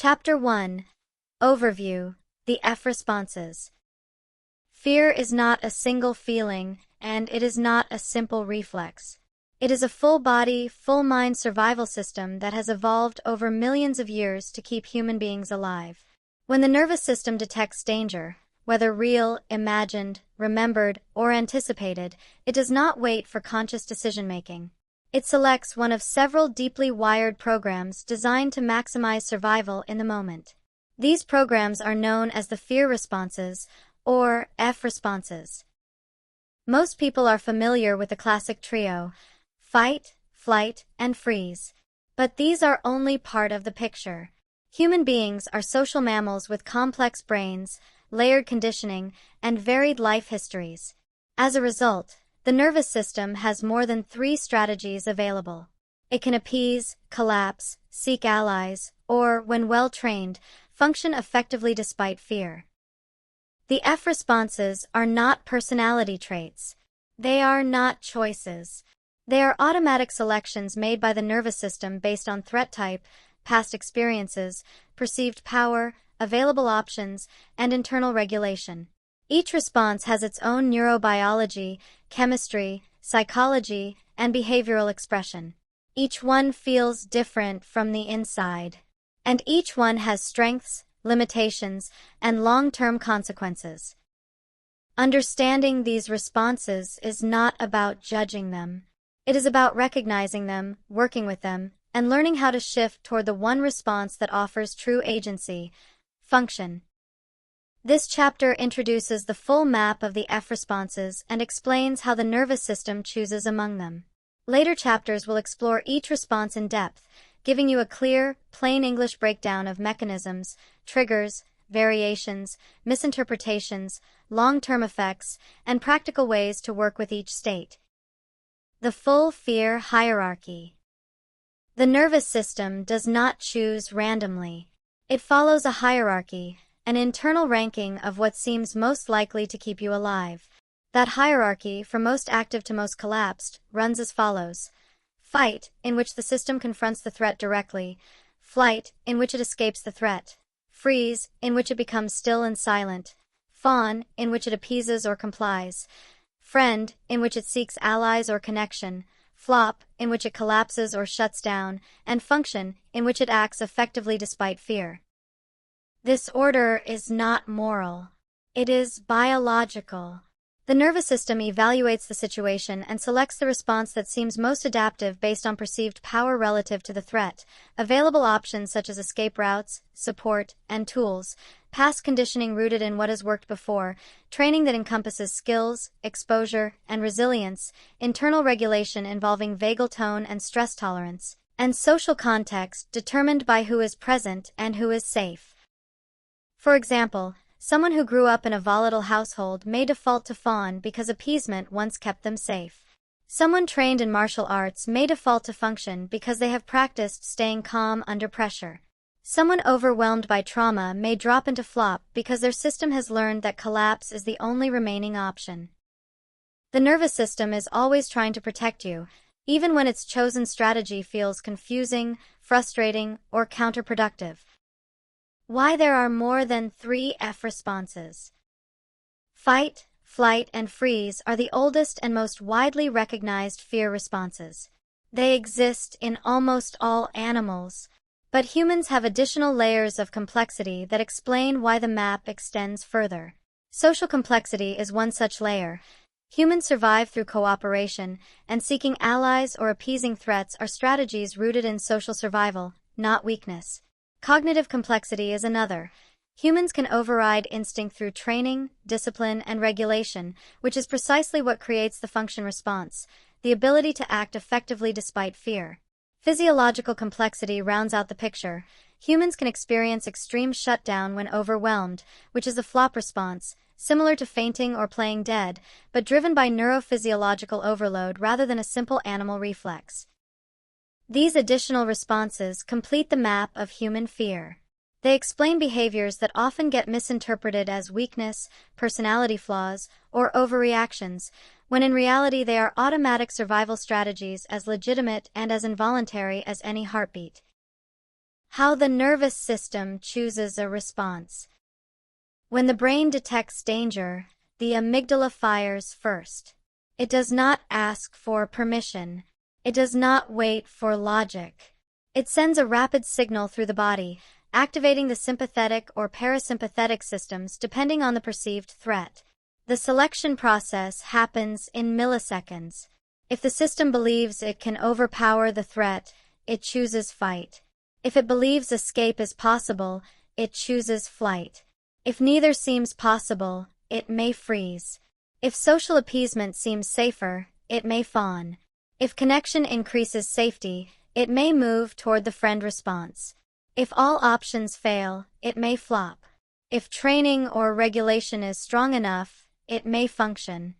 Chapter 1. Overview. The F responses. Fear is not a single feeling, and it is not a simple reflex. It is a full-body, full-mind survival system that has evolved over millions of years to keep human beings alive. When the nervous system detects danger, whether real, imagined, remembered, or anticipated, it does not wait for conscious decision-making. It selects one of several deeply wired programs designed to maximize survival in the moment. These programs are known as the fear responses, or F responses. Most people are familiar with the classic trio: fight, flight, and freeze. But these are only part of the picture. Human beings are social mammals with complex brains, layered conditioning, and varied life histories. As a result, the nervous system has more than 3 strategies available. It can appease, collapse, seek allies, or, when well trained, function effectively despite fear. The F responses are not personality traits. They are not choices. They are automatic selections made by the nervous system based on threat type, past experiences, perceived power, available options, and internal regulation. Each response has its own neurobiology, chemistry, psychology, and behavioral expression. Each one feels different from the inside. And each one has strengths, limitations, and long-term consequences. Understanding these responses is not about judging them. It is about recognizing them, working with them, and learning how to shift toward the one response that offers true agency: function. This chapter introduces the full map of the F responses and explains how the nervous system chooses among them. Later chapters will explore each response in depth, giving you a clear, plain English breakdown of mechanisms, triggers, variations, misinterpretations, long-term effects, and practical ways to work with each state. The full fear hierarchy. The nervous system does not choose randomly. It follows a hierarchy, an internal ranking of what seems most likely to keep you alive. That hierarchy, from most active to most collapsed, runs as follows: fight, in which the system confronts the threat directly; flight, in which it escapes the threat; freeze, in which it becomes still and silent; fawn, in which it appeases or complies; friend, in which it seeks allies or connection; flop, in which it collapses or shuts down; and function, in which it acts effectively despite fear. This order is not moral. It is biological. The nervous system evaluates the situation and selects the response that seems most adaptive based on perceived power relative to the threat, available options such as escape routes, support, and tools, past conditioning rooted in what has worked before, training that encompasses skills, exposure, and resilience, internal regulation involving vagal tone and stress tolerance, and social context determined by who is present and who is safe. For example, someone who grew up in a volatile household may default to fawn because appeasement once kept them safe. Someone trained in martial arts may default to function because they have practiced staying calm under pressure. Someone overwhelmed by trauma may drop into flop because their system has learned that collapse is the only remaining option. The nervous system is always trying to protect you, even when its chosen strategy feels confusing, frustrating, or counterproductive. Why there are more than 3 F responses. Fight, flight, and freeze are the oldest and most widely recognized fear responses. They exist in almost all animals, but humans have additional layers of complexity that explain why the map extends further. Social complexity is one such layer. Humans survive through cooperation, and seeking allies or appeasing threats are strategies rooted in social survival, not weakness. Cognitive complexity is another. Humans can override instinct through training, discipline, and regulation, which is precisely what creates the function response, the ability to act effectively despite fear. Physiological complexity rounds out the picture. Humans can experience extreme shutdown when overwhelmed, which is a flop response, similar to fainting or playing dead, but driven by neurophysiological overload rather than a simple animal reflex. These additional responses complete the map of human fear. They explain behaviors that often get misinterpreted as weakness, personality flaws, or overreactions, when in reality they are automatic survival strategies as legitimate and as involuntary as any heartbeat. How the nervous system chooses a response. When the brain detects danger, the amygdala fires first. It does not ask for permission. It does not wait for logic. It sends a rapid signal through the body, activating the sympathetic or parasympathetic systems depending on the perceived threat. The selection process happens in milliseconds. If the system believes it can overpower the threat, it chooses fight. If it believes escape is possible, it chooses flight. If neither seems possible, it may freeze. If social appeasement seems safer, it may fawn. If connection increases safety, it may move toward the friend response. If all options fail, it may flop. If training or regulation is strong enough, it may function.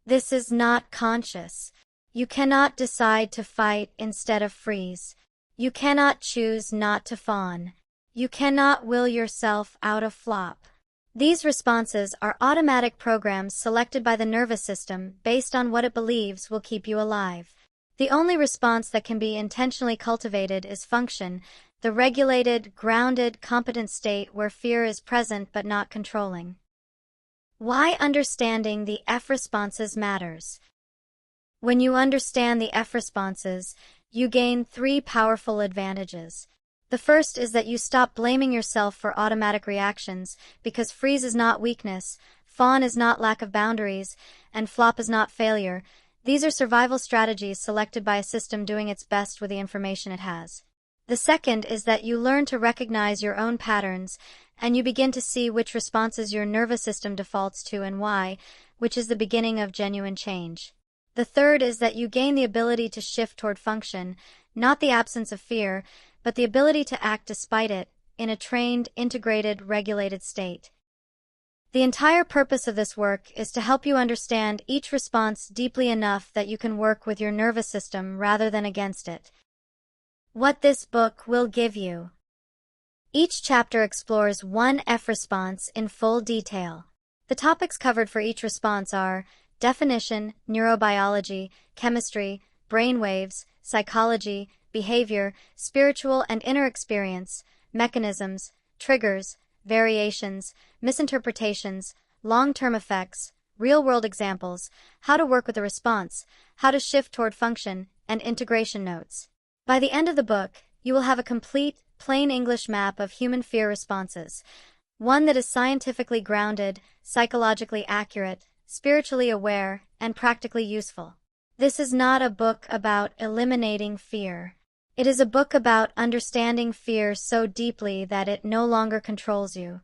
This is not conscious. You cannot decide to fight instead of freeze. You cannot choose not to fawn. You cannot will yourself out of flop. These responses are automatic programs selected by the nervous system based on what it believes will keep you alive. The only response that can be intentionally cultivated is function, the regulated, grounded, competent state where fear is present but not controlling. Why understanding the F responses matters. When you understand the F responses, you gain 3 powerful advantages. The first is that you stop blaming yourself for automatic reactions, because freeze is not weakness, fawn is not lack of boundaries, and flop is not failure. These are survival strategies selected by a system doing its best with the information it has. The second is that you learn to recognize your own patterns, and you begin to see which responses your nervous system defaults to and why, which is the beginning of genuine change. The third is that you gain the ability to shift toward function, not the absence of fear, but the ability to act despite it, in a trained, integrated, regulated state. The entire purpose of this work is to help you understand each response deeply enough that you can work with your nervous system rather than against it. What this book will give you. Each chapter explores one F response in full detail. The topics covered for each response are definition, neurobiology, chemistry, brainwaves, psychology, behavior, spiritual and inner experience, mechanisms, triggers, variations, misinterpretations, long-term effects, real-world examples, how to work with a response, how to shift toward function, and integration notes. By the end of the book, you will have a complete, plain English map of human fear responses, one that is scientifically grounded, psychologically accurate, spiritually aware, and practically useful. This is not a book about eliminating fear. It is a book about understanding fear so deeply that it no longer controls you.